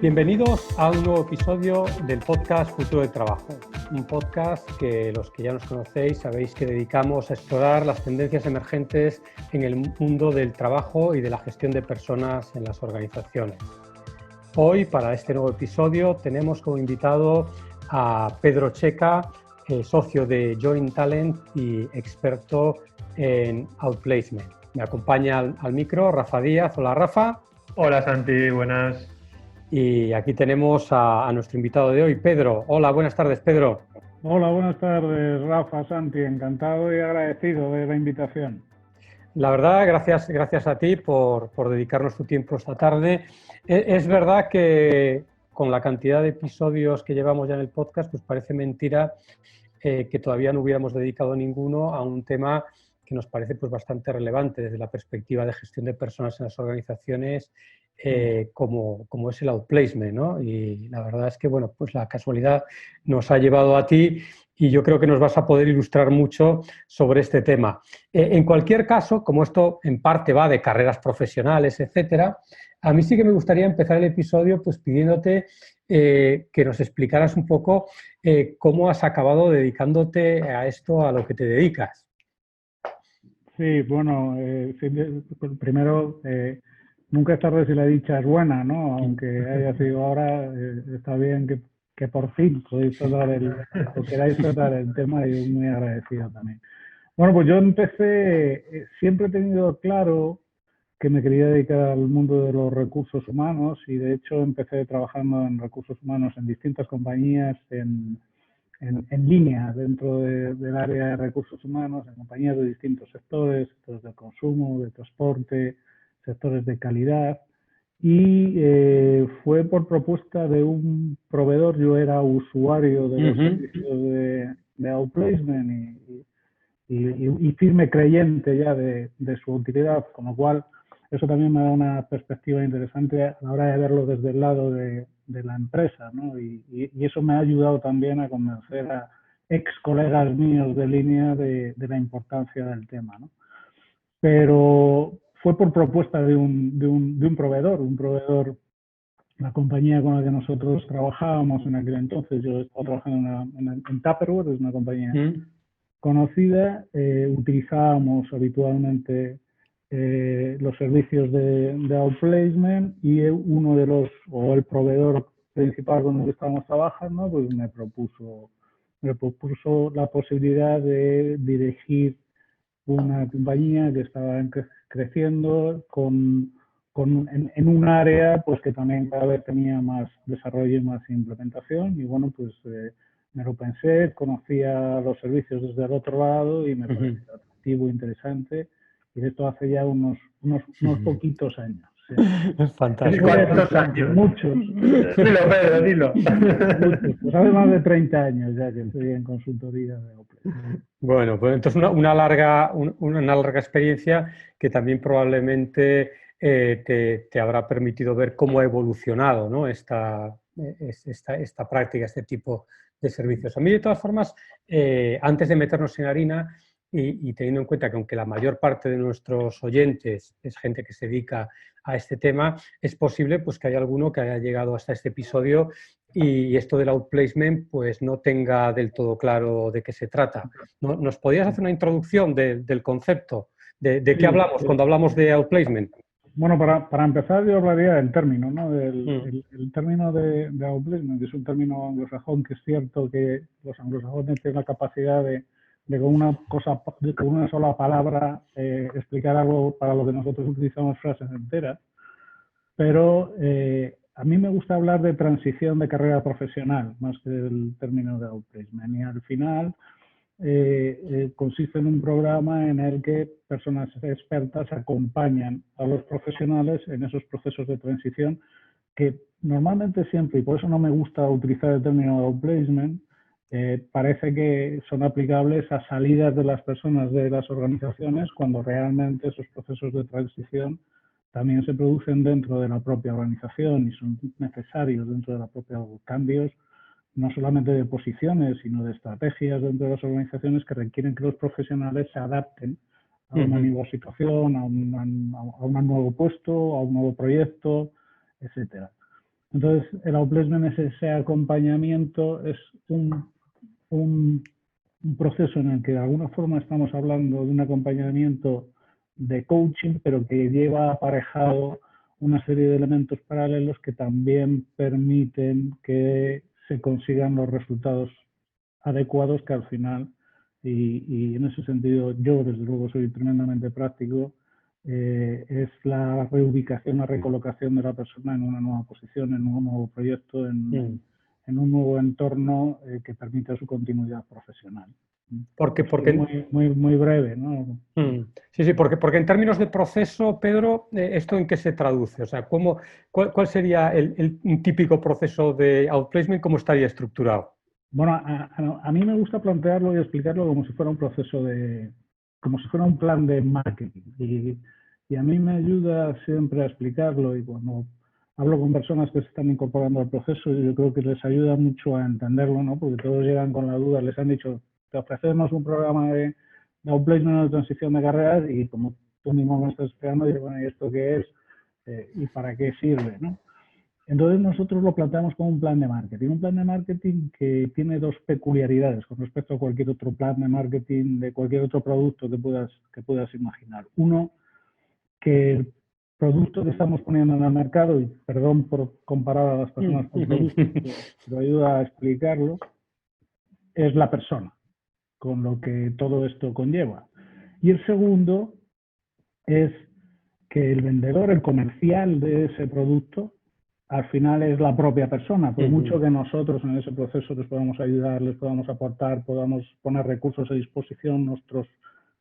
Bienvenidos a un nuevo episodio del podcast Futuro del Trabajo, un podcast que los que ya nos conocéis sabéis que dedicamos a explorar las tendencias emergentes en el mundo del trabajo y de la gestión de personas en las organizaciones. Hoy, para este nuevo episodio, tenemos como invitado a Pedro Checa, socio de Joint Talent y experto en outplacement. Me acompaña al micro Rafa Díaz. Hola, Rafa. Hola, Santi, buenas. Y aquí tenemos a nuestro invitado de hoy, Pedro. Hola, buenas tardes, Pedro. Hola, buenas tardes, Rafa, Santi. Encantado y agradecido de la invitación. La verdad, gracias a ti por dedicarnos tu tiempo esta tarde. Es verdad que con la cantidad de episodios que llevamos ya en el podcast, pues parece mentira que todavía no hubiéramos dedicado ninguno a un tema que nos parece pues bastante relevante desde la perspectiva de gestión de personas en las organizaciones, como es el outplacement, ¿no? Y la verdad es que, bueno, pues la casualidad nos ha llevado a ti y yo creo que nos vas a poder ilustrar mucho sobre este tema. En cualquier caso, como esto en parte va de carreras profesionales, etcétera, a mí sí que me gustaría empezar el episodio pues pidiéndote que nos explicaras un poco cómo has acabado dedicándote a esto, a lo que te dedicas. Sí, bueno, primero, nunca es tarde si la dicha es buena, ¿no? Aunque haya sido ahora, está bien que por fin podéis o queráis tratar el tema y yo muy agradecido también. Bueno, pues yo empecé, siempre he tenido claro que me quería dedicar al mundo de los recursos humanos y de hecho empecé trabajando en recursos humanos en distintas compañías en línea dentro del área de recursos humanos, en compañías de distintos sectores, sectores del consumo, de transporte, sectores de calidad. Y fue por propuesta de un proveedor. Yo era usuario de los servicios de outplacement y firme creyente ya de su utilidad, con lo cual eso también me da una perspectiva interesante a la hora de verlo desde el lado de la empresa, ¿no? Y eso me ha ayudado también a convencer a ex colegas míos de línea de la importancia del tema, ¿no? Pero fue por propuesta de un proveedor, la compañía con la que nosotros trabajábamos en aquel entonces. Yo estaba trabajando en Tupperware, es una compañía conocida. Utilizábamos habitualmente los servicios de outplacement y uno de los, o el proveedor principal con el que estábamos trabajando, pues me propuso la posibilidad de dirigir una compañía que estaba creciendo en un área pues que también cada vez tenía más desarrollo y más implementación. Y bueno, pues me lo pensé, conocía los servicios desde el otro lado y me pareció atractivo, interesante. Y esto hace ya unos poquitos años. Sí. Fantástico. ¿Cuántos años? Muchos. Dilo, Pedro, dilo. Muchos. Pues hace más de 30 años ya que estoy en consultoría de Opel. Bueno, pues entonces una larga experiencia que también probablemente te habrá permitido ver cómo ha evolucionado, ¿no? esta práctica, este tipo de servicios. A mí, de todas formas, antes de meternos en harina y teniendo en cuenta que aunque la mayor parte de nuestros oyentes es gente que se dedica a este tema, es posible pues, que haya alguno que haya llegado hasta este episodio y esto del outplacement pues no tenga del todo claro de qué se trata. ¿Nos podrías hacer una introducción del concepto? ¿De qué hablamos cuando hablamos de outplacement? Bueno, para empezar yo hablaría del término, ¿no? El término de outplacement, que es un término anglosajón, que es cierto que los anglosajones tienen la capacidad de con una sola palabra explicar algo para lo que nosotros utilizamos frases enteras. Pero a mí me gusta hablar de transición de carrera profesional más que del término de outplacement. Y al final consiste en un programa en el que personas expertas acompañan a los profesionales en esos procesos de transición que normalmente siempre, y por eso no me gusta utilizar el término de outplacement, parece que son aplicables a salidas de las personas de las organizaciones cuando realmente esos procesos de transición también se producen dentro de la propia organización y son necesarios dentro de la propia cambios, no solamente de posiciones, sino de estrategias dentro de las organizaciones que requieren que los profesionales se adapten a una nueva situación, a un nuevo puesto, a un nuevo proyecto, etcétera. Entonces, el outplacement es ese acompañamiento, es un proceso en el que de alguna forma estamos hablando de un acompañamiento de coaching, pero que lleva aparejado una serie de elementos paralelos que también permiten que se consigan los resultados adecuados que al final, y en ese sentido yo desde luego soy tremendamente práctico, es la reubicación, la recolocación de la persona en una nueva posición, en un nuevo proyecto, en un nuevo entorno que permita su continuidad profesional. Porque muy breve, ¿no? Sí, porque en términos de proceso, Pedro, ¿esto en qué se traduce? O sea, ¿cuál sería un típico proceso de outplacement? ¿Cómo estaría estructurado? Bueno, a mí me gusta plantearlo y explicarlo como si fuera un proceso como si fuera un plan de marketing. Y a mí me ayuda siempre a explicarlo, y cuando hablo con personas que se están incorporando al proceso, yo creo que les ayuda mucho a entenderlo, ¿no? Porque todos llegan con la duda, les han dicho, te ofrecemos un programa de outplacement o de transición de carreras, y como tú mismo me estás explicando, digo, bueno, ¿y esto qué es? ¿Y para qué sirve, no? Entonces nosotros lo planteamos como un plan de marketing que tiene dos peculiaridades con respecto a cualquier otro plan de marketing de cualquier otro producto que puedas imaginar. Uno, que el producto que estamos poniendo en el mercado, y perdón por comparar a las personas con productos, pero ayuda a explicarlo, es la persona, con lo que todo esto conlleva. Y el segundo es que el vendedor, el comercial de ese producto, al final es la propia persona. Por mucho que nosotros en ese proceso les podamos ayudar, les podamos aportar, podamos poner recursos a disposición, nuestras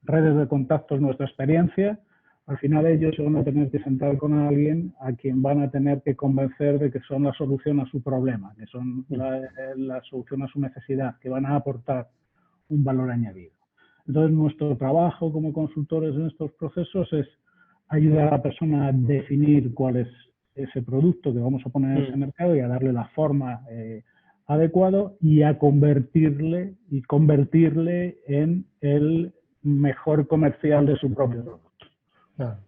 redes de contactos, nuestra experiencia, al final ellos se van a tener que sentar con alguien a quien van a tener que convencer de que son la solución a su problema, que son la solución a su necesidad, que van a aportar un valor añadido. Entonces, nuestro trabajo como consultores en estos procesos es ayudar a la persona a definir cuál es ese producto que vamos a poner en ese mercado y a darle la forma adecuada y a convertirle en el mejor comercial de su propio producto. Claro.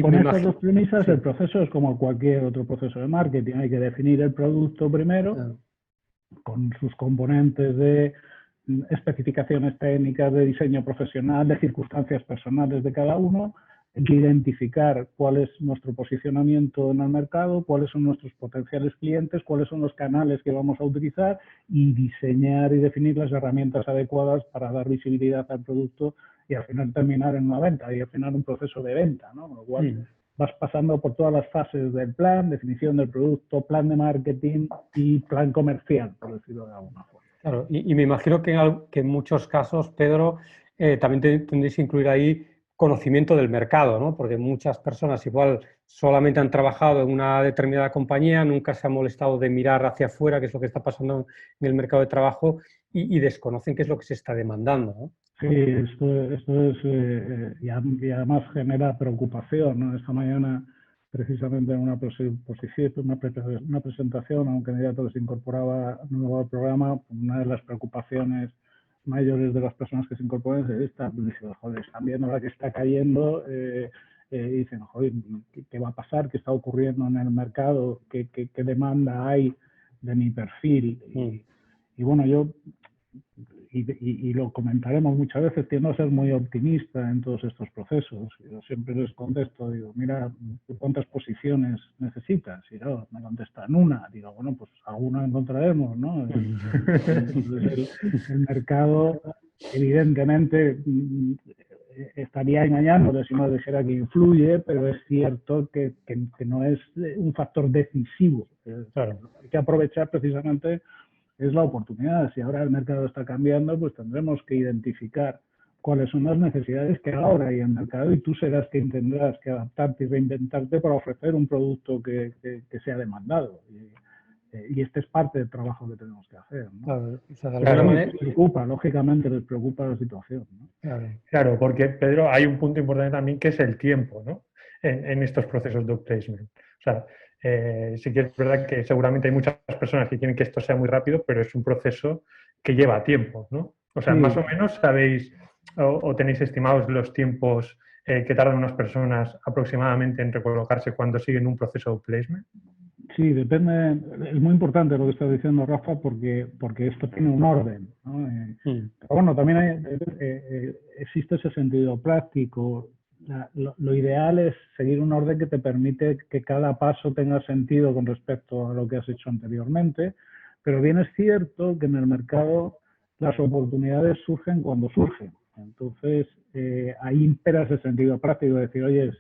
Con estas dos premisas, el proceso es como cualquier otro proceso de marketing. Hay que definir el producto primero, con sus componentes de especificaciones técnicas, de diseño profesional, de circunstancias personales de cada uno, identificar cuál es nuestro posicionamiento en el mercado, cuáles son nuestros potenciales clientes, cuáles son los canales que vamos a utilizar y diseñar y definir las herramientas adecuadas para dar visibilidad al producto y al final terminar en una venta y al final un proceso de venta, ¿no? Con lo cual vas pasando por todas las fases del plan, definición del producto, plan de marketing y plan comercial, por decirlo de alguna forma. Claro, y me imagino que en muchos casos, Pedro, también tendréis que incluir ahí conocimiento del mercado, ¿no? Porque muchas personas igual solamente han trabajado en una determinada compañía, nunca se han molestado de mirar hacia afuera qué es lo que está pasando en el mercado de trabajo y desconocen qué es lo que se está demandando, ¿no? Sí, esto es, y además genera preocupación, ¿no? Esta mañana, precisamente en una presentación a un candidato que se incorporaba nuevo al programa, una de las preocupaciones mayores de las personas que se incorporan es esta. Dicen, joder, están viendo la que está cayendo, y dicen, joder, ¿qué va a pasar? ¿Qué está ocurriendo en el mercado? ¿Qué demanda hay de mi perfil? Y bueno, yo... Y lo comentaremos muchas veces, tiendo a ser muy optimista en todos estos procesos. Yo siempre les contesto, digo, mira, ¿cuántas posiciones necesitas? Y no, me contestan una. Digo, bueno, pues alguna encontraremos, ¿no? Entonces el mercado, evidentemente, estaría engañándole si no dijera que influye, pero es cierto que no es un factor decisivo. Claro. Hay que aprovechar precisamente es la oportunidad. Si ahora el mercado está cambiando, pues tendremos que identificar cuáles son las necesidades que ahora hay en el mercado y tú serás quien tendrás que adaptarte y reinventarte para ofrecer un producto que sea demandado. Y este es parte del trabajo que tenemos que hacer, ¿no? Claro, o sea, de alguna manera... Les preocupa, lógicamente les preocupa la situación, ¿no? Claro, porque, Pedro, hay un punto importante también que es el tiempo, ¿no? En estos procesos de outplacement. O sea, sí que es verdad que seguramente hay muchas personas que quieren que esto sea muy rápido, pero es un proceso que lleva tiempo, ¿no? O sea, más o menos sabéis o tenéis estimados los tiempos que tardan unas personas aproximadamente en recolocarse cuando siguen un proceso de outplacement. Sí, depende, es muy importante lo que estás diciendo, Rafa, porque esto tiene un orden, ¿no? Pero bueno, también existe ese sentido práctico. Lo ideal es seguir un orden que te permite que cada paso tenga sentido con respecto a lo que has hecho anteriormente, pero bien es cierto que en el mercado las oportunidades surgen cuando surgen. Entonces, ahí impera ese sentido práctico, de decir, oye,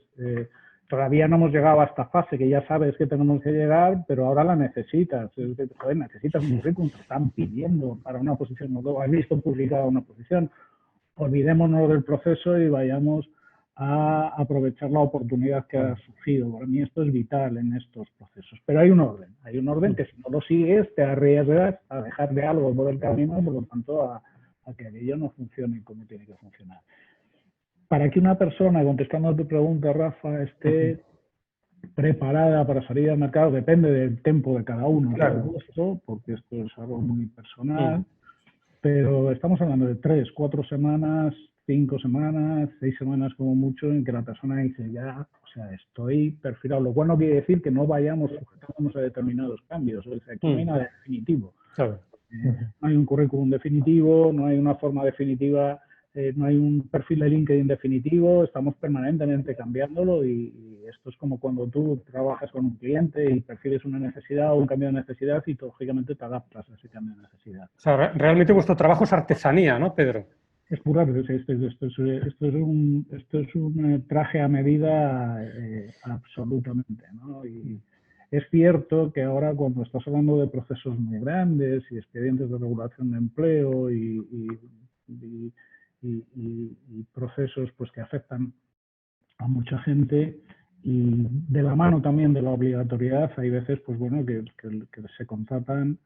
todavía no hemos llegado a esta fase que ya sabes que tenemos que llegar, pero ahora la necesitas. Joder, necesitas un currículum, te están pidiendo para una posición, no has visto publicada una posición. Olvidémonos del proceso y vayamos a aprovechar la oportunidad que ha surgido. Para mí esto es vital en estos procesos. Pero hay un orden que si no lo sigues te arriesgas a dejar de algo por el camino, por lo tanto a que aquello no funcione como tiene que funcionar. Para que una persona, contestando a tu pregunta, Rafa, esté preparada para salir al mercado, depende del tiempo de cada uno, claro, por supuesto, porque esto es algo muy personal, pero estamos hablando de 3, 4 semanas, 5 semanas, 6 semanas como mucho, en que la persona dice ya, o sea, estoy perfilado. Lo cual no quiere decir que no vayamos sujetándonos a determinados cambios, o sea, aquí no hay nada definitivo. Claro. No hay un currículum definitivo, no hay una forma definitiva, no hay un perfil de LinkedIn definitivo, estamos permanentemente cambiándolo y esto es como cuando tú trabajas con un cliente y percibes una necesidad o un cambio de necesidad y tú, lógicamente te adaptas a ese cambio de necesidad. O sea, realmente vuestro trabajo es artesanía, ¿no, Pedro? Es pura, esto es un traje a medida absolutamente, ¿no? Y es cierto que ahora cuando estás hablando de procesos muy grandes y expedientes de regulación de empleo y procesos pues que afectan a mucha gente y de la mano también de la obligatoriedad, hay veces pues bueno que se contratan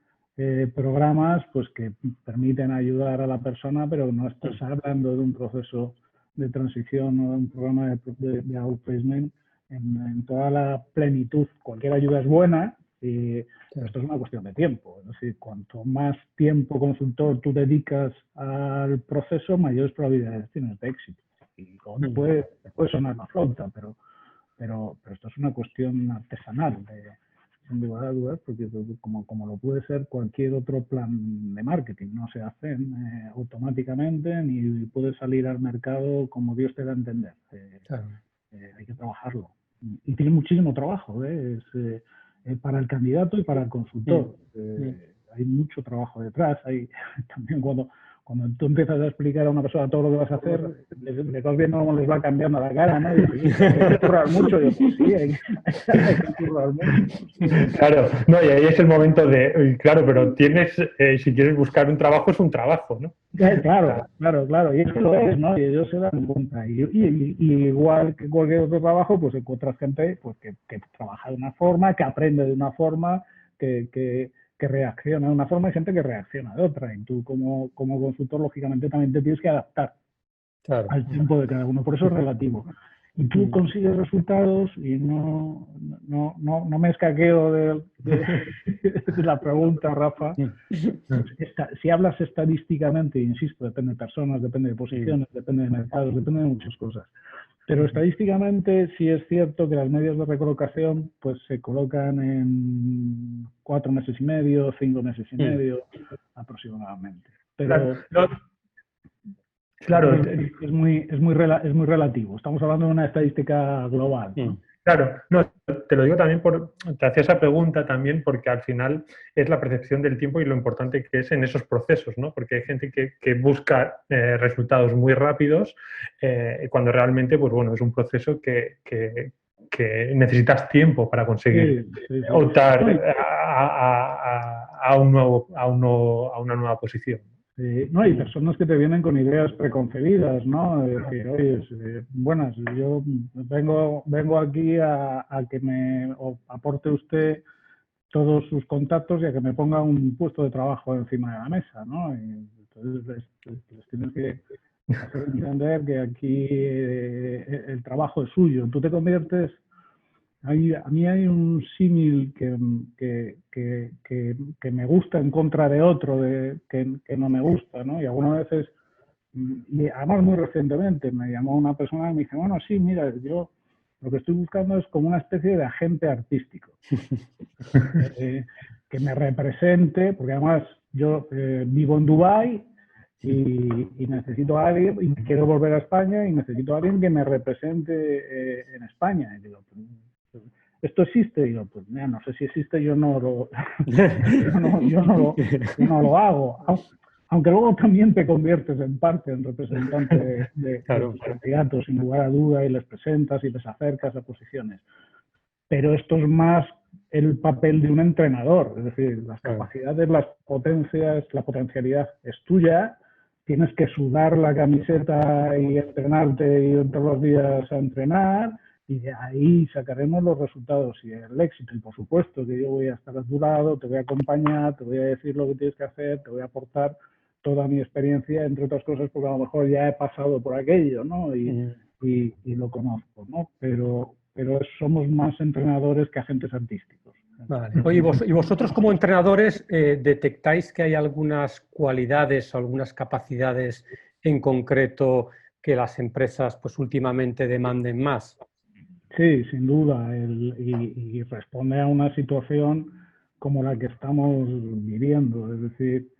programas pues que permiten ayudar a la persona, pero no estás hablando de un proceso de transición o de un programa de outplacement en toda la plenitud. Cualquier ayuda es buena, pero esto es una cuestión de tiempo. Es decir, cuanto más tiempo consultor tú dedicas al proceso, mayores probabilidades tienes de éxito. Y luego te puede sonar la flauta, pero esto es una cuestión artesanal, sin lugar a dudas, porque como lo puede ser cualquier otro plan de marketing, no se hacen automáticamente ni puede salir al mercado como Dios te da a entender. Hay que trabajarlo. Y tiene muchísimo trabajo, para el candidato y para el consultor. Hay mucho trabajo detrás. Hay también cuando tú empiezas a explicar a una persona todo lo que vas a hacer, le vas viendo cómo les va cambiando la cara, ¿no? Y dices, hay que currar mucho. Y yo, pues sí, hay que currar mucho. Claro, no, y ahí es el momento de, claro, pero tienes, si quieres buscar un trabajo, es un trabajo, ¿no? Claro, y eso lo es, ¿no? Y ellos se dan cuenta. Y igual que cualquier otro trabajo, pues encuentras gente pues, que trabaja de una forma, que aprende de una forma, que reacciona de una forma y gente que reacciona de otra. Y tú como consultor, lógicamente, también te tienes que adaptar al tiempo de cada uno. Por eso es relativo. Y tú consigues resultados y no me escaqueo de la pregunta, Rafa. Si hablas estadísticamente, insisto, depende de personas, depende de posiciones, depende de mercados, depende de muchas cosas. Pero estadísticamente sí es cierto que las medias de recolocación pues se colocan en 4 meses y medio, 5 meses y medio aproximadamente. Pero claro, es muy relativo. Estamos hablando de una estadística global, ¿no? Claro, no, te lo digo también te hacía esa pregunta también porque al final es la percepción del tiempo y lo importante que es en esos procesos, ¿no? Porque hay gente que busca resultados muy rápidos cuando realmente, pues bueno, es un proceso que necesitas tiempo para conseguir optar a una nueva posición. No, hay personas que te vienen con ideas preconcebidas, ¿no? Es decir, oye, buenas, yo vengo aquí a que me aporte usted todos sus contactos y a que me ponga un puesto de trabajo encima de la mesa, ¿no? Y entonces les tienes que hacer entender que aquí el trabajo es suyo. Tú te conviertes... A mí hay un símil que me gusta en contra de otro que no me gusta, ¿no? Y algunas veces, y además muy recientemente, me llamó una persona y me dice, bueno, sí, mira, yo Lo que estoy buscando es como una especie de agente artístico que me represente, porque además yo vivo en Dubái y necesito a alguien, y quiero volver a España y necesito a alguien que me represente en España. Y digo, pues, ¿esto existe? Y digo, pues mira, no sé si existe, yo no lo, yo no lo hago. Aunque luego también te conviertes en parte en representante de Claro. tus candidatos, sin lugar a duda, y les presentas y les acercas a posiciones. Pero esto es más el papel de un entrenador, es decir, las capacidades, las potencias, la potencialidad es tuya, tienes que sudar la camiseta y entrenarte y ir todos los días a entrenar, y de ahí sacaremos los resultados y el éxito. Y por supuesto que yo voy a estar a tu lado, te voy a acompañar, te voy a decir lo que tienes que hacer, te voy a aportar toda mi experiencia, entre otras cosas, porque a lo mejor ya he pasado por aquello, ¿no? Y lo conozco, ¿no? Pero somos más entrenadores que agentes artísticos. Vale. Oye, ¿y vosotros como entrenadores detectáis que hay algunas cualidades o algunas capacidades en concreto que las empresas pues últimamente demanden más? Sí, sin duda, y responde a una situación como la que estamos viviendo, es decir,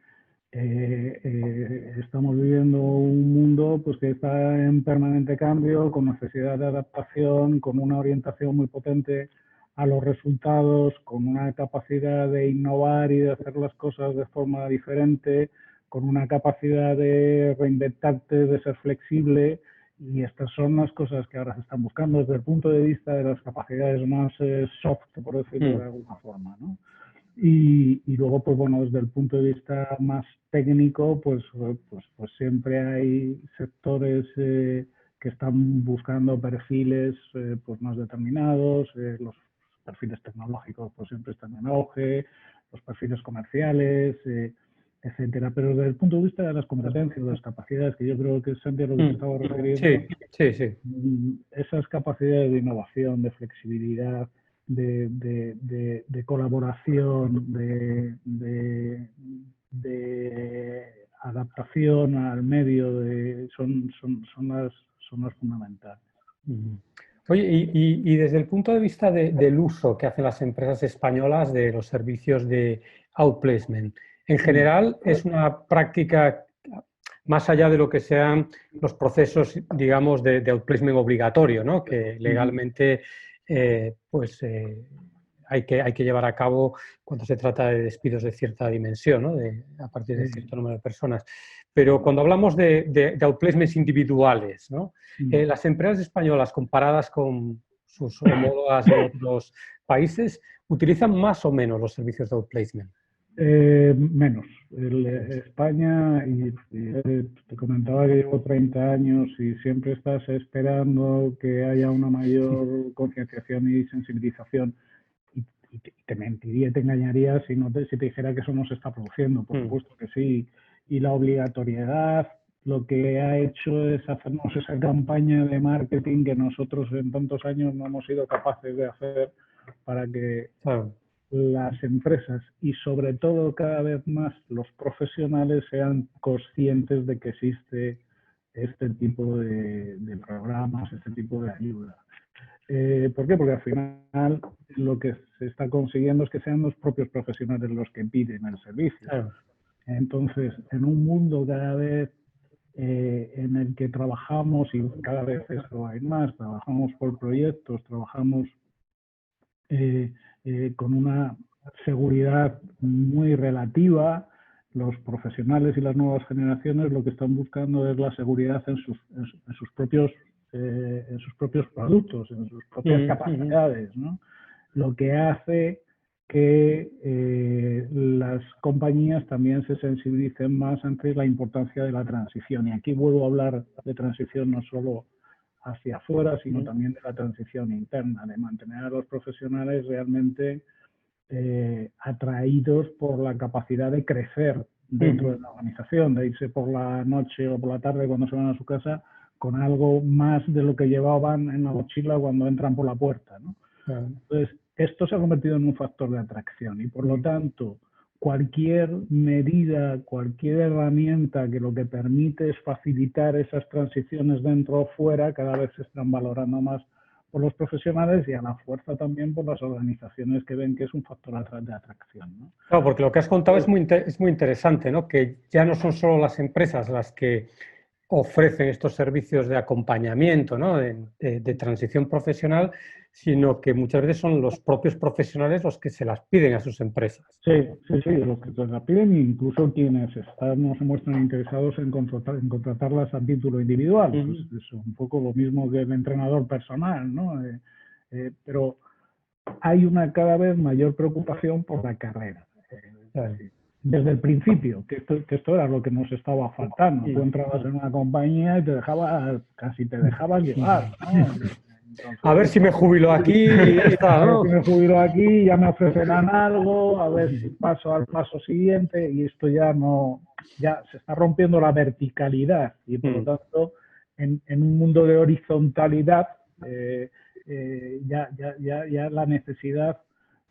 estamos viviendo un mundo pues, que está en permanente cambio, con necesidad de adaptación, con una orientación muy potente a los resultados, con una capacidad de innovar y de hacer las cosas de forma diferente, con una capacidad de reinventarte, de ser flexible. Y estas son las cosas que ahora se están buscando desde el punto de vista de las capacidades más soft, por decirlo de alguna forma, ¿no? Y luego, pues bueno, desde el punto de vista más técnico, pues siempre hay sectores que están buscando perfiles pues más determinados, los perfiles tecnológicos pues siempre están en auge, los perfiles comerciales, etcétera. Pero desde el punto de vista de las competencias, de las capacidades, que yo creo que es Santiago lo que te estaba refiriendo, sí. Esas capacidades de innovación, de flexibilidad, de colaboración, de adaptación al medio, son las fundamentales. Oye, y desde el punto de vista del uso que hacen las empresas españolas de los servicios de outplacement, en general es una práctica más allá de lo que sean los procesos, digamos, de outplacement obligatorio, ¿no? Que legalmente hay que llevar a cabo cuando se trata de despidos de cierta dimensión, ¿no? A partir de cierto número de personas. Pero cuando hablamos de outplacements individuales, ¿no? Las empresas españolas comparadas con sus homólogas de otros países, ¿utilizan más o menos los servicios de outplacement? Menos. España, y te comentaba que llevo 30 años y siempre estás esperando que haya una mayor concienciación y sensibilización. Y te mentiría y te engañaría si te dijera que eso no se está produciendo. Por supuesto que sí. Y la obligatoriedad lo que ha hecho es hacernos esa campaña de marketing que nosotros en tantos años no hemos sido capaces de hacer para que las empresas y sobre todo cada vez más los profesionales sean conscientes de que existe este tipo de programas, este tipo de ayuda. ¿Por qué? Porque al final lo que se está consiguiendo es que sean los propios profesionales los que piden el servicio. Entonces, en un mundo cada vez en el que trabajamos, y cada vez eso hay más, trabajamos por proyectos, trabajamos con una seguridad muy relativa, los profesionales y las nuevas generaciones lo que están buscando es la seguridad en sus propios productos, en sus propias capacidades, ¿no? Lo que hace que las compañías también se sensibilicen más ante la importancia de la transición. Y aquí vuelvo a hablar de transición no solo hacia afuera, sino también de la transición interna, de mantener a los profesionales realmente atraídos por la capacidad de crecer dentro de la organización, de irse por la noche o por la tarde cuando se van a su casa con algo más de lo que llevaban en la mochila cuando entran por la puerta, ¿no? Entonces, esto se ha convertido en un factor de atracción y, por lo tanto, cualquier medida, cualquier herramienta que lo que permite es facilitar esas transiciones dentro o fuera, cada vez se están valorando más por los profesionales y a la fuerza también por las organizaciones que ven que es un factor de atracción, ¿no? Claro, porque lo que has contado es muy interesante, ¿no? Que ya no son solo las empresas las que ofrecen estos servicios de acompañamiento, ¿no? de transición profesional, sino que muchas veces son los propios profesionales los que se las piden a sus empresas. Sí, los que se las piden, e incluso quienes no se muestran interesados en contratarlas a título individual. Pues es un poco lo mismo que el entrenador personal, ¿no? Pero hay una cada vez mayor preocupación por la carrera. Desde el principio, que esto era lo que nos estaba faltando. Tú entrabas en una compañía y casi te dejabas llevar, ¿no? Entonces, a ver si me jubilo aquí y ya está, ¿no? A ver si me jubilo aquí, ya me ofrecerán algo, a ver si paso al paso siguiente, y esto ya se está rompiendo la verticalidad y por lo tanto en un mundo de horizontalidad ya la necesidad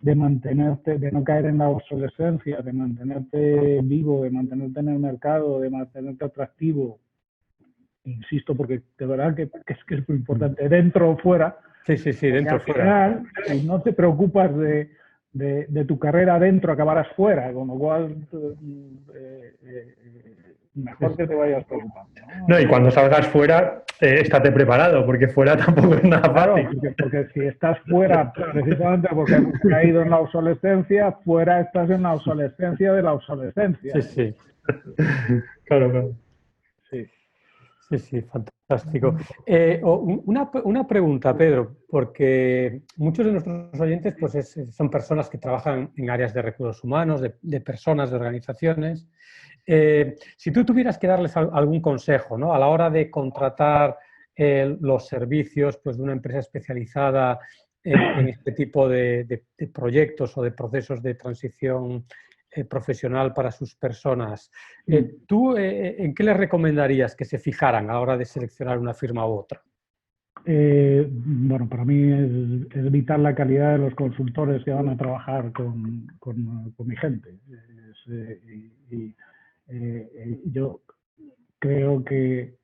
de mantenerte, de no caer en la obsolescencia, de mantenerte vivo, de mantenerte en el mercado, de mantenerte atractivo, insisto, porque de verdad que es muy importante, dentro o fuera. Sí, dentro o fuera. Al final, si no te preocupas de tu carrera dentro, acabarás fuera, con lo cual mejor que te vayas preocupando, ¿no? No, y cuando salgas fuera, estate preparado, porque fuera tampoco es nada fácil. Claro, porque si estás fuera, precisamente porque has caído en la obsolescencia, fuera estás en la obsolescencia de la obsolescencia. Sí. Claro. Sí, fantástico. Una pregunta, Pedro, porque muchos de nuestros oyentes pues son personas que trabajan en áreas de recursos humanos, de personas, de organizaciones. Si tú tuvieras que darles algún consejo, ¿no? A la hora de contratar los servicios pues, de una empresa especializada en este tipo de proyectos o de procesos de transición profesional para sus personas, ¿tú en qué les recomendarías que se fijaran a la hora de seleccionar una firma u otra? Bueno, para mí es vital la calidad de los consultores que van a trabajar con mi gente. Yo creo que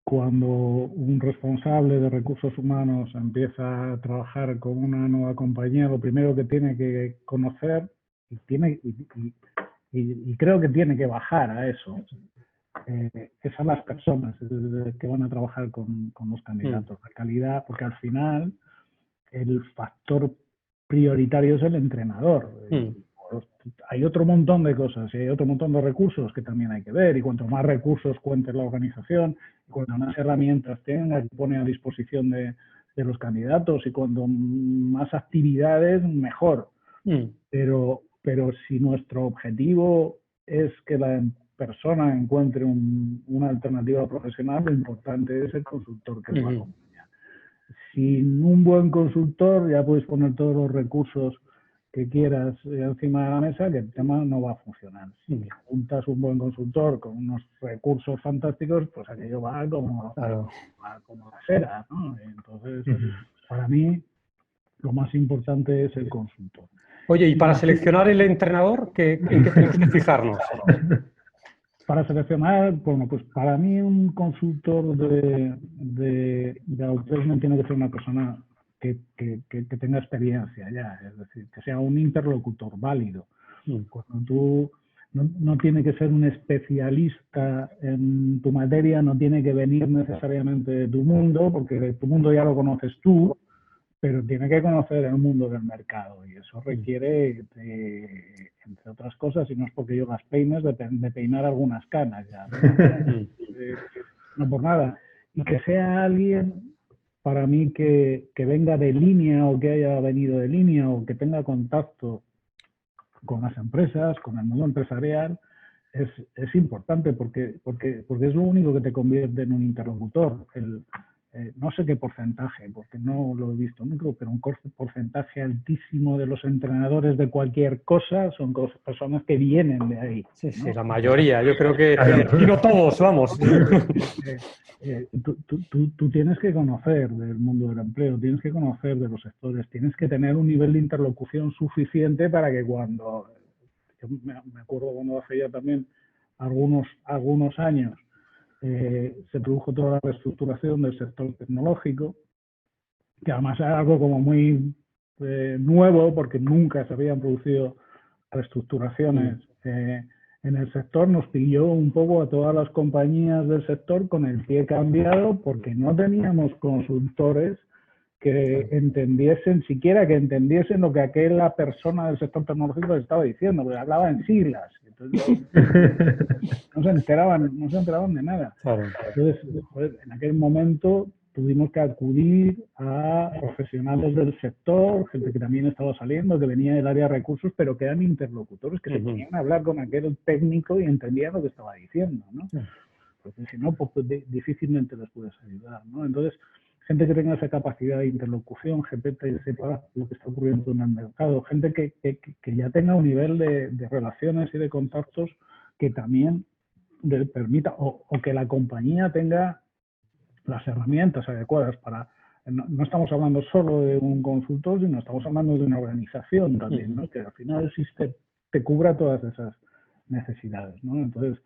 cuando un responsable de recursos humanos empieza a trabajar con una nueva compañía, lo primero que tiene que conocer y creo que tiene que bajar a eso, es a las personas que van a trabajar con los candidatos. La calidad, porque al final el factor prioritario es el entrenador. Hay otro montón de cosas y hay otro montón de recursos que también hay que ver, y cuanto más recursos cuente la organización, cuanto más herramientas tenga y pone a disposición de los candidatos y cuanto más actividades, mejor. Pero si nuestro objetivo es que la persona encuentre una alternativa profesional, lo importante es el consultor que lo acompaña. Sin un buen consultor ya puedes poner todos los recursos que quieras encima de la mesa, que el tema no va a funcionar. Si juntas un buen consultor con unos recursos fantásticos, pues aquello va como la cera, ¿no? Entonces, para mí, lo más importante es el consultor. Oye, y para seleccionar el entrenador, ¿en qué tenemos que fijarnos? Para seleccionar, bueno, pues para mí un consultor de outplacement tiene que ser una persona que tenga experiencia ya, es decir, que sea un interlocutor válido. Cuando tú no tiene que ser un especialista en tu materia, no tiene que venir necesariamente de tu mundo, porque tu mundo ya lo conoces tú, pero tiene que conocer el mundo del mercado y eso requiere, entre otras cosas, y no es porque yo las peines, de peinar algunas canas ya, no por nada. Y que sea alguien, para mí, que venga de línea o que haya venido de línea o que tenga contacto con las empresas, con el mundo empresarial, es importante porque es lo único que te convierte en un interlocutor. No sé qué porcentaje, porque no lo he visto nunca, pero un porcentaje altísimo de los entrenadores de cualquier cosa son personas que vienen de ahí, ¿no? Sí, la mayoría, yo creo que, y no todos, vamos. Tú tienes que conocer del mundo del empleo, tienes que conocer de los sectores, tienes que tener un nivel de interlocución suficiente para que cuando, yo me acuerdo cuando hace ya también algunos años, se produjo toda la reestructuración del sector tecnológico que además era algo como muy nuevo, porque nunca se habían producido reestructuraciones en el sector, nos pilló un poco a todas las compañías del sector con el pie cambiado, porque no teníamos consultores que entendiesen, siquiera que entendiesen lo que aquella persona del sector tecnológico les estaba diciendo, porque hablaba en siglas. Entonces, no se enteraban de nada. Claro. Entonces, pues, en aquel momento tuvimos que acudir a profesionales del sector, gente que también estaba saliendo, que venía del área de recursos, pero que eran interlocutores que se ponían a hablar con aquel técnico y entendían lo que estaba diciendo, ¿no? Porque si no, pues, difícilmente les puedes ayudar, ¿no? Entonces, gente que tenga esa capacidad de interlocución, gente que sepa lo que está ocurriendo en el mercado, gente que ya tenga un nivel de relaciones y de contactos que también le permita, o que la compañía tenga las herramientas adecuadas para... No estamos hablando solo de un consultor, sino estamos hablando de una organización también, ¿no? Que al final existe, te cubra todas esas necesidades, ¿no? Entonces,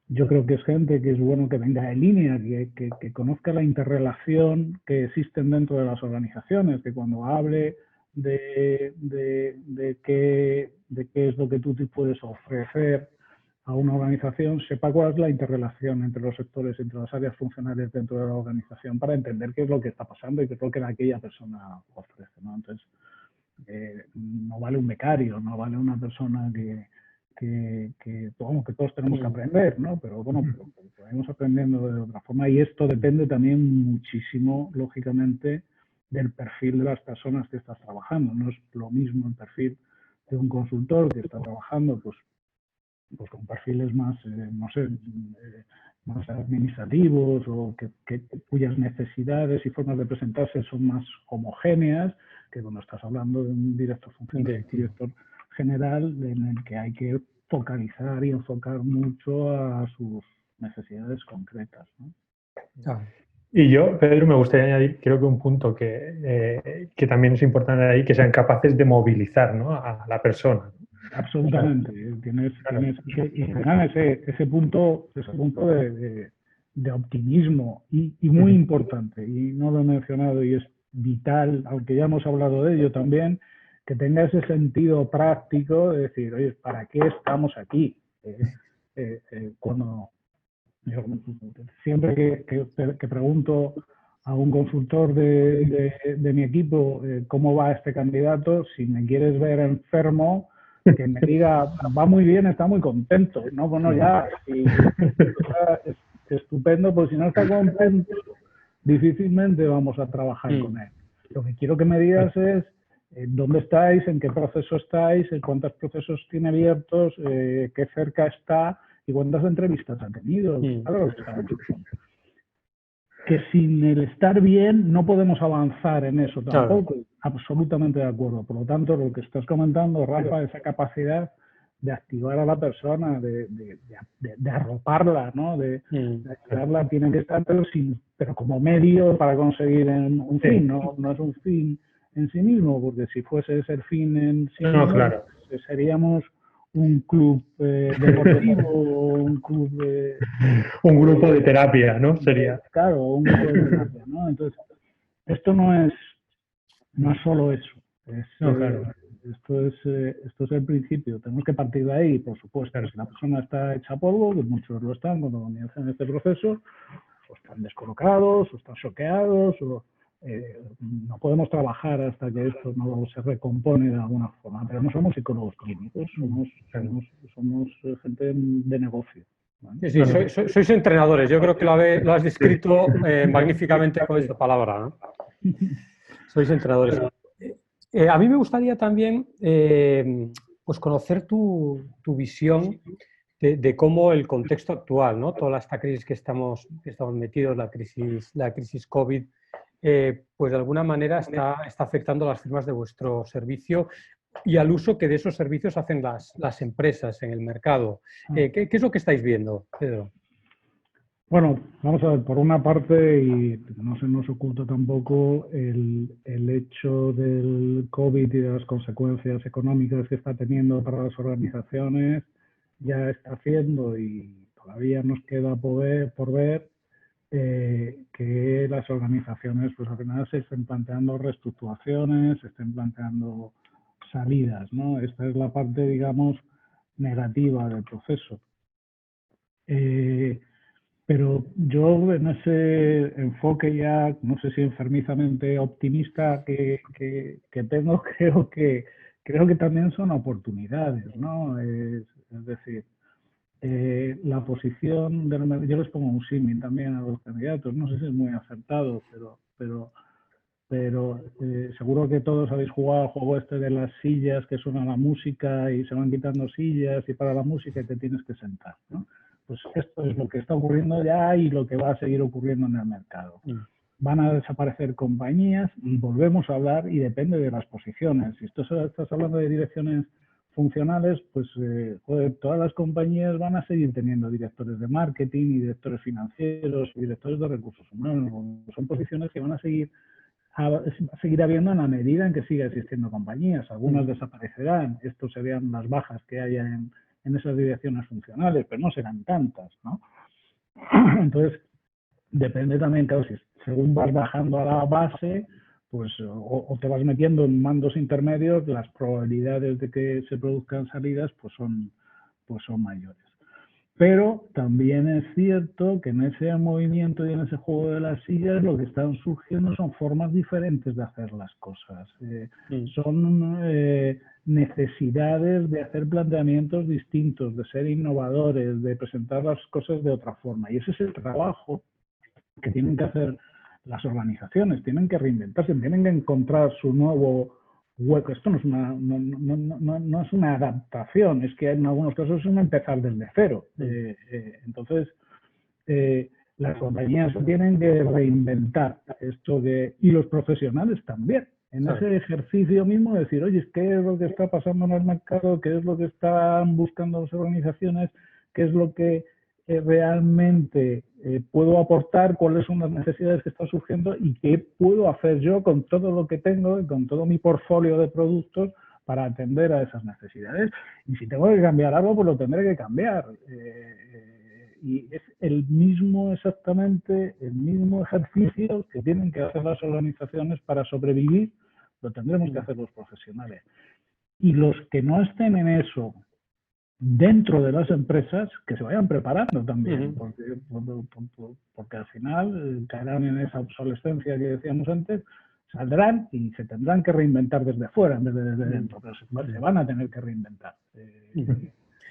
yo creo que es gente que es bueno que venga en línea, que conozca la interrelación que existen dentro de las organizaciones, que cuando hable de qué es lo que tú te puedes ofrecer a una organización, sepa cuál es la interrelación entre los sectores, entre las áreas funcionales dentro de la organización, para entender qué es lo que está pasando y qué es lo que aquella persona ofrece, ¿no? Entonces, no vale un becario, no vale una persona que todos tenemos que aprender, ¿no? Pero bueno, podemos aprendiendo de otra forma, y esto depende también muchísimo, lógicamente, del perfil de las personas que estás trabajando. No es lo mismo el perfil de un consultor que está trabajando, pues con perfiles más, no sé, más administrativos, o cuyas necesidades y formas de presentarse son más homogéneas, que cuando estás hablando de un director funcional, un director general, en el que hay que focalizar y enfocar mucho a sus necesidades concretas, ¿no? Y yo, Pedro, me gustaría añadir, creo que un punto que también es importante ahí, que sean capaces de movilizar, ¿no?, a la persona. Absolutamente. Tienes que ganar ese punto de optimismo, y muy importante, y no lo he mencionado y es vital, aunque ya hemos hablado de ello también, que tenga ese sentido práctico de decir, oye, ¿para qué estamos aquí? Cuando siempre que pregunto a un consultor de mi equipo cómo va este candidato, si me quieres ver enfermo, que me diga, va muy bien, está muy contento, ¿no? Bueno, ya, y está estupendo, porque si no está contento, difícilmente vamos a trabajar con él. Lo que quiero que me digas es dónde estáis, en qué proceso estáis, en cuántos procesos tiene abiertos, qué cerca está y cuántas entrevistas ha tenido. Claro, que sin el estar bien no podemos avanzar en eso tampoco. Claro. Absolutamente de acuerdo. Por lo tanto, lo que estás comentando, Rafa, esa capacidad de activar a la persona, de arroparla, ¿no? De ayudarla, tiene que estar, pero como medio para conseguir un fin, ¿no? No es un fin en sí mismo, porque si fuese ese el fin en sí mismo, claro, seríamos un club deportivo, un club un grupo de terapia, ¿no? Sería. Claro, un grupo de terapia, ¿no? Entonces, esto no es solo eso. Claro. Esto es el principio. Tenemos que partir de ahí, por supuesto. Claro. Si la persona está hecha polvo, que muchos lo están cuando comienzan este proceso, o están descolocados, o están choqueados, o no podemos trabajar hasta que esto no se recompone de alguna forma. Pero no somos psicólogos clínicos, somos gente de negocio. ¿Vale? Sí, sois entrenadores. Yo creo que lo has descrito magníficamente con esta palabra, ¿no? Sois entrenadores. A mí me gustaría también pues conocer tu visión de cómo el contexto actual, ¿no? Toda esta crisis que estamos metidos, la crisis COVID, pues de alguna manera está afectando a las firmas de vuestro servicio y al uso que de esos servicios hacen las empresas en el mercado. ¿Qué es lo que estáis viendo, Pedro? Bueno, vamos a ver, por una parte, y no se nos oculta tampoco, el hecho del COVID y de las consecuencias económicas que está teniendo para las organizaciones ya está haciendo, y todavía nos queda por ver que las organizaciones pues al final se estén planteando reestructuraciones, se estén planteando salidas, ¿no? Esta es la parte, digamos, negativa del proceso. Pero yo en ese enfoque ya, no sé si enfermizamente optimista que tengo, creo que también son oportunidades, ¿no? Es decir, la posición yo les pongo un símil también a los candidatos, no sé si es muy acertado, pero seguro que todos habéis jugado al juego este de las sillas que suena la música y se van quitando sillas y para la música y te tienes que sentar, ¿no? Pues esto es lo que está ocurriendo ya y lo que va a seguir ocurriendo en el mercado. Van a desaparecer compañías y volvemos a hablar, y depende de las posiciones. Si estás hablando de direcciones funcionales, pues joder, todas las compañías van a seguir teniendo directores de marketing y directores financieros y directores de recursos humanos. Son posiciones que van a seguir habiendo en la medida en que siga existiendo compañías. Algunas desaparecerán. Estos serían las bajas que haya en esas direcciones funcionales, pero no serán tantas, ¿no? Entonces, depende también, claro, si según vas bajando a la base, pues o te vas metiendo en mandos intermedios, las probabilidades de que se produzcan salidas pues son mayores. Pero también es cierto que en ese movimiento y en ese juego de las sillas lo que están surgiendo son formas diferentes de hacer las cosas. Son necesidades de hacer planteamientos distintos, de ser innovadores, de presentar las cosas de otra forma. Y ese es el trabajo que tienen que hacer las organizaciones, tienen que reinventarse, tienen que encontrar su nuevo hueco. Esto no es una adaptación, es que en algunos casos es un empezar desde cero. Entonces, las compañías tienen que reinventar y los profesionales también. En ese ejercicio mismo decir, oye, ¿qué es lo que está pasando en el mercado? ¿Qué es lo que están buscando las organizaciones? ¿Qué es lo que realmente puedo aportar? ¿Cuáles son las necesidades que están surgiendo? ¿Y qué puedo hacer yo con todo lo que tengo y con todo mi portfolio de productos para atender a esas necesidades? Y si tengo que cambiar algo, pues lo tendré que cambiar. Y es exactamente el mismo ejercicio que tienen que hacer las organizaciones para sobrevivir, lo tendremos que hacer los profesionales. Y los que no estén en eso dentro de las empresas, que se vayan preparando también, porque al final caerán en esa obsolescencia que decíamos antes, saldrán y se tendrán que reinventar desde fuera en vez de desde dentro, pero se van a tener que reinventar.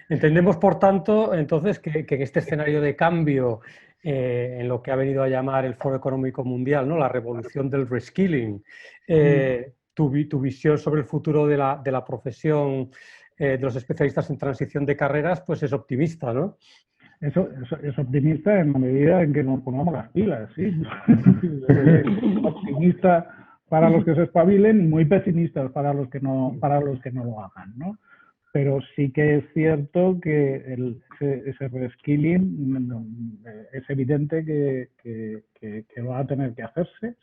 Entendemos, por tanto, entonces, que en este escenario de cambio, en lo que ha venido a llamar el Foro Económico Mundial, ¿no?, la revolución del reskilling, tu visión sobre el futuro de la profesión de los especialistas en transición de carreras, pues es optimista, ¿no? Eso es optimista en la medida en que nos pongamos las pilas, ¿sí? Optimista para los que se espabilen y muy pesimistas para los que no lo hagan, ¿no? Pero sí que es cierto que ese reskilling es evidente que va a tener que hacerse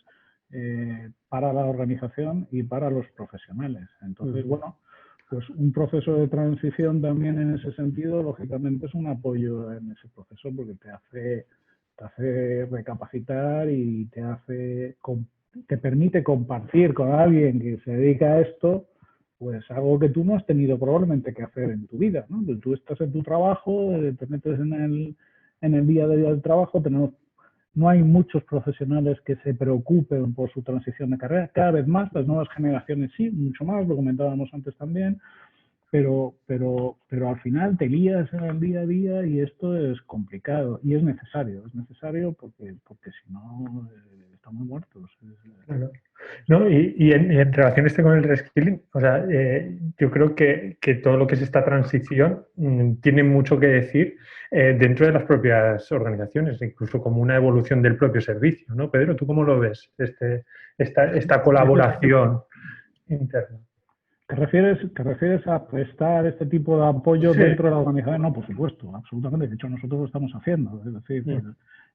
para la organización y para los profesionales. Entonces, bueno, pues un proceso de transición también en ese sentido, lógicamente, es un apoyo en ese proceso porque te hace recapacitar y te permite compartir con alguien que se dedica a esto, pues algo que tú no has tenido probablemente que hacer en tu vida, ¿no? Tú estás en tu trabajo, te metes en el día a día del trabajo, no hay muchos profesionales que se preocupen por su transición de carrera, cada vez más, las nuevas generaciones sí, mucho más, lo comentábamos antes también, pero al final te lías en el día a día y esto es complicado y es necesario porque si no estamos muertos. Claro. No, y en relación con el reskilling, o sea, yo creo que todo lo que es esta transición tiene mucho que decir dentro de las propias organizaciones, incluso como una evolución del propio servicio, ¿no? Pedro, ¿tú cómo lo ves, esta colaboración interna? ¿Te refieres a prestar este tipo de apoyo dentro de la organización? No, por supuesto, absolutamente. De hecho, nosotros lo estamos haciendo. Es decir,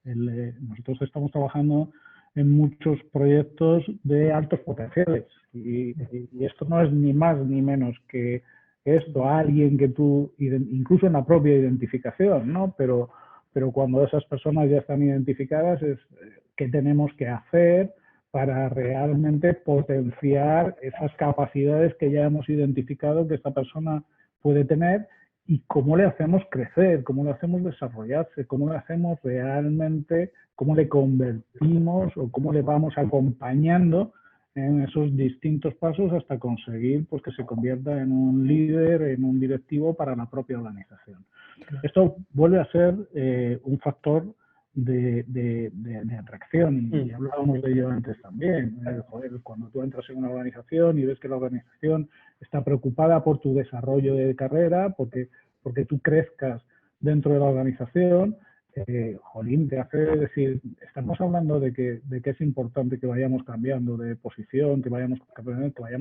nosotros estamos trabajando en muchos proyectos de altos potenciales y esto no es ni más ni menos que esto, alguien que tú, incluso en la propia identificación, ¿no? Pero pero cuando esas personas ya están identificadas es qué tenemos que hacer para realmente potenciar esas capacidades que ya hemos identificado que esta persona puede tener y cómo le hacemos crecer, cómo le hacemos desarrollarse, cómo le hacemos realmente, cómo le convertimos o cómo le vamos acompañando en esos distintos pasos hasta conseguir pues, que se convierta en un líder, en un directivo para la propia organización. Esto vuelve a ser un factor de atracción y hablábamos de ello antes también. Cuando tú entras en una organización y ves que la organización está preocupada por tu desarrollo de carrera, porque tú crezcas dentro de la organización, jolín, te hace decir, estamos hablando de que es importante que vayamos cambiando de posición, que vayamos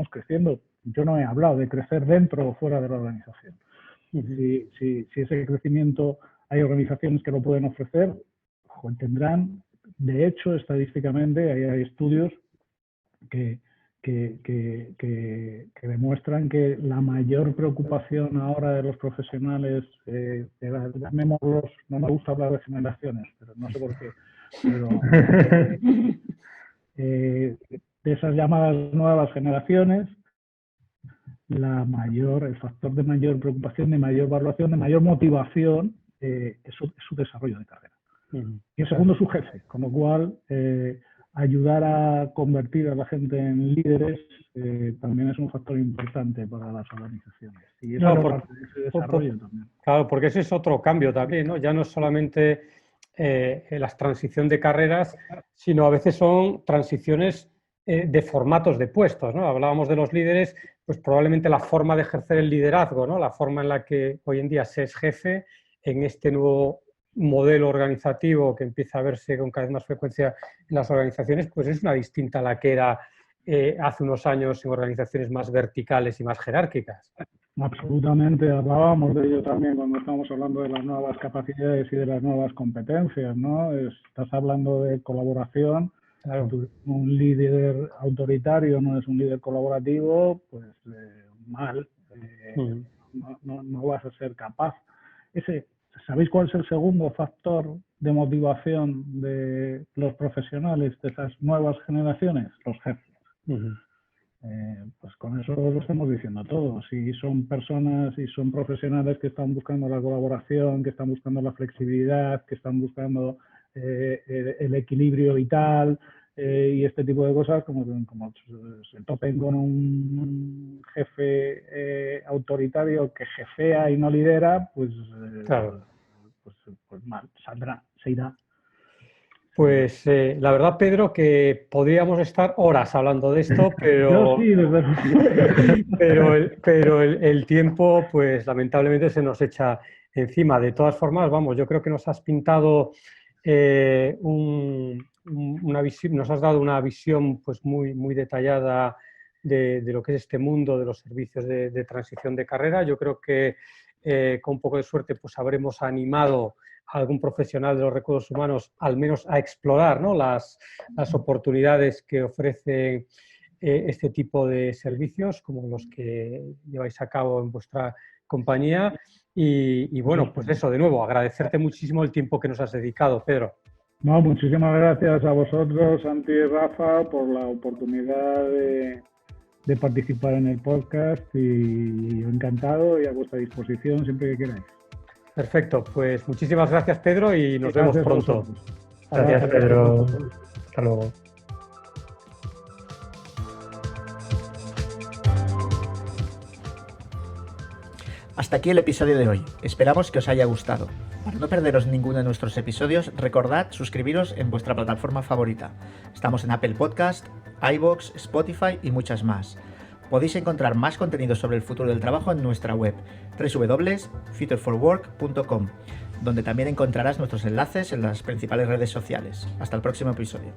creciendo. Yo no he hablado de crecer dentro o fuera de la organización. Si ese crecimiento hay organizaciones que lo pueden ofrecer, tendrán, de hecho, estadísticamente hay estudios que demuestran que la mayor preocupación ahora de los profesionales, llamémoslos, no me gusta hablar de generaciones, pero no sé por qué, pero de esas llamadas nuevas generaciones, el factor de mayor preocupación, de mayor valoración, de mayor motivación es su desarrollo de carrera. Y el segundo, su jefe, con lo cual ayudar a convertir a la gente en líderes también es un factor importante para las organizaciones. Y eso es parte de ese desarrollo también. Claro, porque ese es otro cambio también, ¿no? Ya no es solamente la transición de carreras, sino a veces son transiciones de formatos de puestos, ¿no? Hablábamos de los líderes, pues probablemente la forma de ejercer el liderazgo, ¿no? La forma en la que hoy en día se es jefe en este nuevo modelo organizativo que empieza a verse con cada vez más frecuencia en las organizaciones, pues es una distinta a la que era hace unos años en organizaciones más verticales y más jerárquicas. Absolutamente, hablábamos de ello también cuando estábamos hablando de las nuevas capacidades y de las nuevas competencias, ¿no? Estás hablando de colaboración. Claro. Un líder autoritario no es un líder colaborativo, pues mal, no vas a ser capaz. ¿Sabéis cuál es el segundo factor de motivación de los profesionales de esas nuevas generaciones? Los jefes. Pues con eso lo estamos diciendo todo. Si son personas y son profesionales que están buscando la colaboración, que están buscando la flexibilidad, que están buscando el equilibrio vital y este tipo de cosas, como se topen con un jefe autoritario que jefea y no lidera, pues, claro. pues mal, se irá. Pues la verdad, Pedro, que podríamos estar horas hablando de esto, pero, sí, pero el tiempo, pues lamentablemente se nos echa encima. De todas formas, vamos, yo creo que nos has pintado una visión, nos has dado una visión pues muy, muy detallada de lo que es este mundo de los servicios de transición de carrera. Yo creo que con un poco de suerte pues habremos animado a algún profesional de los recursos humanos al menos a explorar, ¿no? las oportunidades que ofrece este tipo de servicios como los que lleváis a cabo en vuestra compañía. Y bueno, pues eso, de nuevo, agradecerte muchísimo el tiempo que nos has dedicado, Pedro. No, muchísimas gracias a vosotros, Santi y Rafa, por la oportunidad de participar en el podcast y yo encantado y a vuestra disposición siempre que queráis. Perfecto, pues muchísimas gracias, Pedro, y nos vemos pronto. Gracias, Pedro. Hasta luego. Hasta aquí el episodio de hoy. Esperamos que os haya gustado. Para no perderos ninguno de nuestros episodios, recordad suscribiros en vuestra plataforma favorita. Estamos en Apple Podcast, iVoox, Spotify y muchas más. Podéis encontrar más contenido sobre el futuro del trabajo en nuestra web www.futureforwork.com, donde también encontrarás nuestros enlaces en las principales redes sociales. Hasta el próximo episodio.